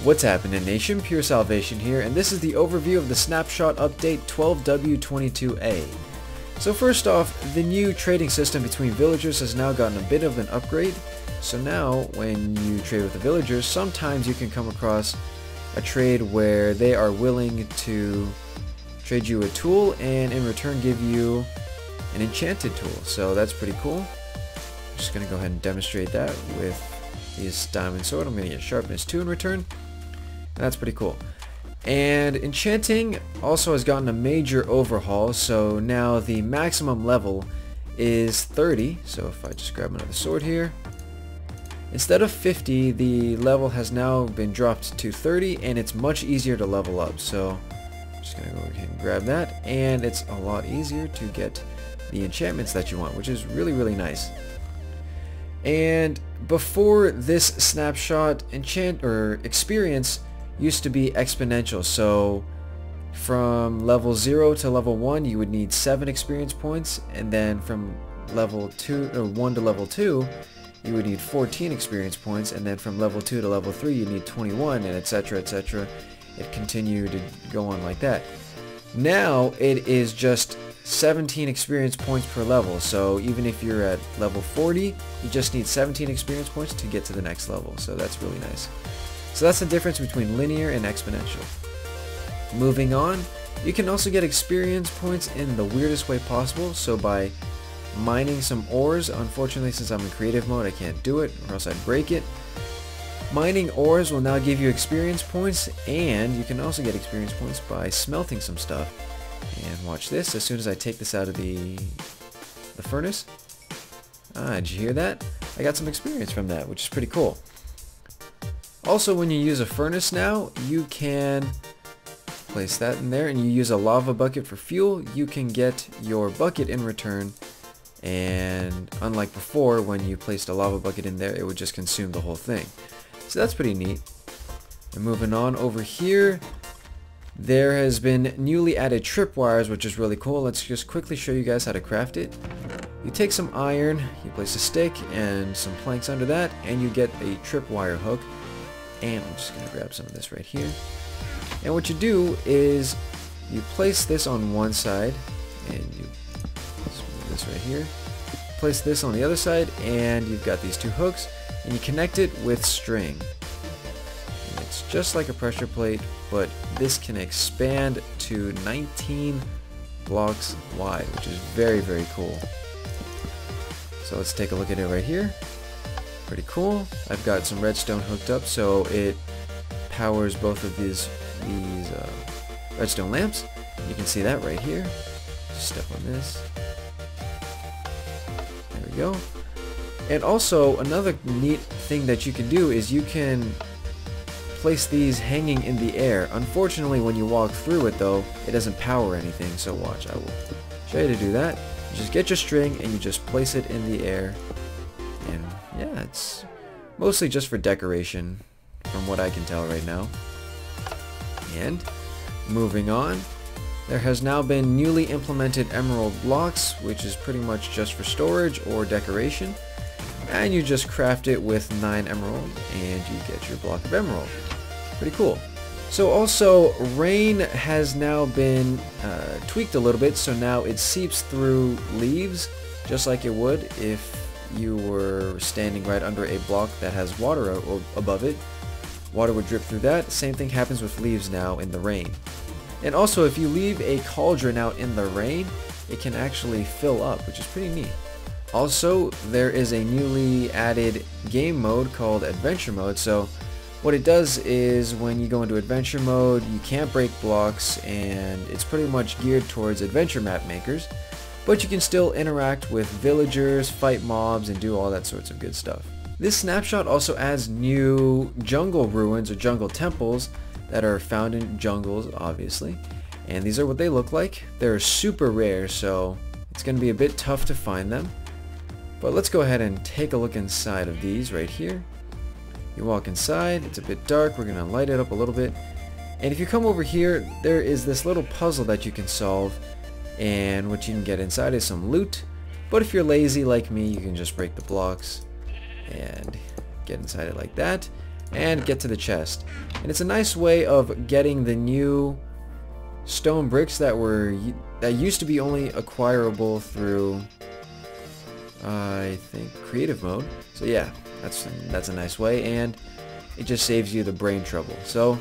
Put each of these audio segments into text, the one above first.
What's happening, Nation? Pure Salvation here, and this is the overview of the Snapshot Update 12W22A. So first off, the new trading system between villagers has now gotten a bit of an upgrade. So now, when you trade with the villagers, sometimes you can come across a trade where they are willing to trade you a tool and in return give you an enchanted tool. So that's pretty cool. I'm just going to go ahead and demonstrate that with this diamond sword. I'm going to get sharpness 2 in return. And that's pretty cool. And enchanting also has gotten a major overhaul, so now the maximum level is 30. So if I just grab another sword here, instead of 50, the level has now been dropped to 30, and it's much easier to level up. So I'm just gonna go ahead and grab that, and it's a lot easier to get the enchantments that you want, which is really nice. And before this snapshot, experience used to be exponential, so from level 0 to level 1 you would need 7 experience points, and then from level 1 to level 2 you would need 14 experience points, and then from level 2 to level 3 you need 21, and etc. It continued to go on like that. Now it is just 17 experience points per level, so even if you're at level 40 you just need 17 experience points to get to the next level, so that's really nice. So that's the difference between linear and exponential. Moving on, you can also get experience points in the weirdest way possible, so by mining some ores. Unfortunately, since I'm in creative mode I can't do it, or else I'd break it. Mining ores will now give you experience points, and you can also get experience points by smelting some stuff. And watch this, as soon as I take this out of the furnace, did you hear that? I got some experience from that, which is pretty cool. Also, when you use a furnace now, you can place that in there, and you use a lava bucket for fuel, you can get your bucket in return, and unlike before when you placed a lava bucket in there, it would just consume the whole thing. So that's pretty neat. And moving on over here, there has been newly added tripwires, which is really cool. Let's just quickly show you guys how to craft it. You take some iron, you place a stick and some planks under that, and you get a tripwire hook. And I'm just going to grab some of this right here. And what you do is you place this on one side, and you move this right here. Place this on the other side, and you've got these two hooks, and you connect it with string. And it's just like a pressure plate, but this can expand to 19 blocks wide, which is very cool. So let's take a look at it right here. Pretty cool. I've got some redstone hooked up, so it powers both of these redstone lamps. You can see that right here. Just step on this. There we go. And also, another neat thing that you can do is you can place these hanging in the air. Unfortunately, when you walk through it though, it doesn't power anything, so watch. I will show you to do that. You just get your string and you just place it in the air. And yeah, it's mostly just for decoration from what I can tell right now. And moving on, there has now been newly implemented emerald blocks, which is pretty much just for storage or decoration. And you just craft it with 9 emerald and you get your block of emerald. Pretty cool. So also, rain has now been tweaked a little bit, so now it seeps through leaves just like it would if you were standing right under a block that has water above it. Water would drip through that. Same thing happens with leaves now in the rain. And also, if you leave a cauldron out in the rain, it can actually fill up, which is pretty neat. Also, there is a newly added game mode called Adventure Mode. So what it does is when you go into Adventure Mode, you can't break blocks, and it's pretty much geared towards adventure map makers. But you can still interact with villagers, fight mobs, and do all that sorts of good stuff. This snapshot also adds new jungle ruins or jungle temples that are found in jungles, obviously. And these are what they look like. They're super rare, so it's going to be a bit tough to find them. But let's go ahead and take a look inside of these right here. You walk inside, it's a bit dark, we're going to light it up a little bit. And if you come over here, there is this little puzzle that you can solve. And what you can get inside is some loot. But if you're lazy like me, you can just break the blocks and get inside it like that. and get to the chest. And it's a nice way of getting the new stone bricks that used to be only acquirable through I think creative mode. So yeah, that's a nice way, and it just saves you the brain trouble. So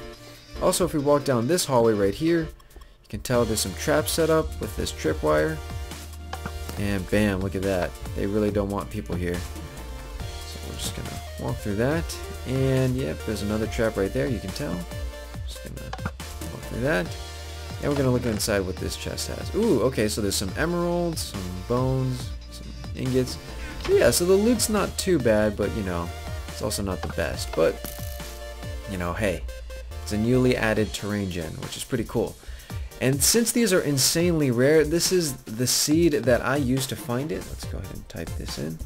also, if we walk down this hallway right here, you can tell there's some traps set up with this tripwire, and bam, look at that. They really don't want people here. So we're just gonna walk through that, and yep, there's another trap right there, you can tell. Just gonna walk through that, and we're gonna look inside what this chest has. Ooh, okay, so there's some emeralds, some bones, some ingots. So yeah, so the loot's not too bad, but you know, it's also not the best. But you know, hey, it's a newly added terrain gen, which is pretty cool. And since these are insanely rare, this is the seed that I used to find it. Let's go ahead and type this in.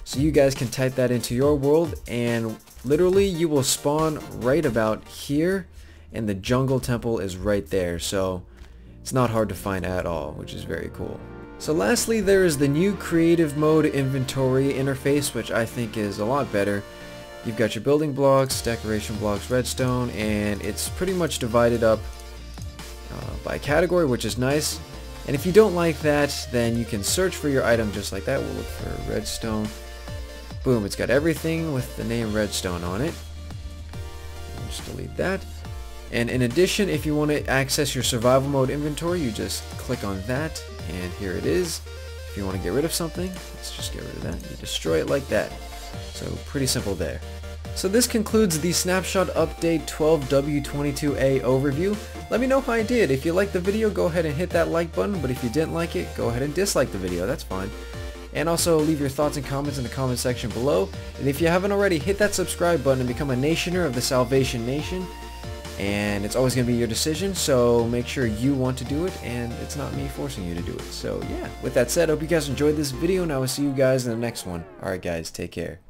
So you guys can type that into your world, and literally you will spawn right about here, and the jungle temple is right there. So it's not hard to find at all, which is very cool. So lastly, there is the new creative mode inventory interface, which I think is a lot better. You've got your building blocks, decoration blocks, redstone, and it's pretty much divided up by category, which is nice. And if you don't like that, then you can search for your item just like that. We'll look for redstone. Boom, it's got everything with the name redstone on it. We'll just delete that. And in addition, if you want to access your survival mode inventory, you just click on that, and here it is. If you want to get rid of something, let's just get rid of that. You destroy it like that. So pretty simple there. So this concludes the Snapshot Update 12W22A overview. Let me know how I did. If you liked the video, go ahead and hit that like button, but if you didn't like it, go ahead and dislike the video, that's fine. And also leave your thoughts and comments in the comment section below. And if you haven't already, hit that subscribe button and become a Nationer of the Salvation Nation. And it's always going to be your decision, so make sure you want to do it, and it's not me forcing you to do it. So yeah, with that said, I hope you guys enjoyed this video, and I will see you guys in the next one. Alright guys, take care.